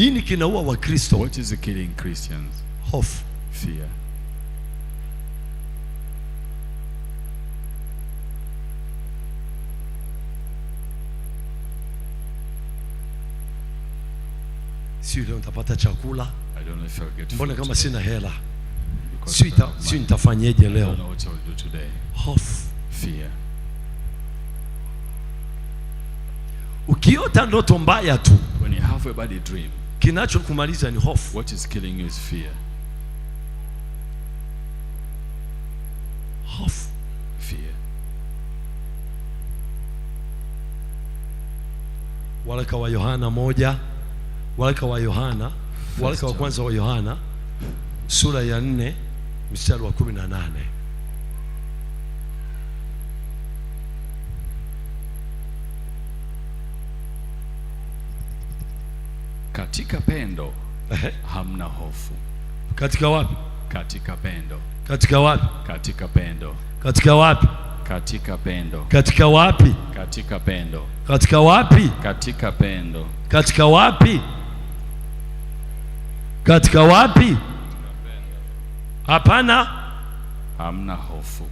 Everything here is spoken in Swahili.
Nini kinaua Wakristo? What is killing Christians? Hofu. Fear. Sio leo nitapata chakula. I don't know if I'll get food. Mbona kama sina hela? Sio nitafanyeje leo? I don't know what I'll do today. Hofu. Fear. Ukiota ndoto mbaya tu, when you have a bad dream, kinachokumaliza ni hofu. What is killing you is fear. Hofu. Fear. Waraka wa Yohana moja, waraka wa Yohana, waraka wa kwanza wa Yohana sura ya 4 mstari wa 18. Katika pendo hamna hofu. Katika wapi? Katika pendo. Katika wapi? Katika pendo. Katika wapi? Katika pendo. Katika wapi? Katika pendo. Katika wapi? Katika pendo. Katika wapi? Katika wapi? Hapana, hamna hofu.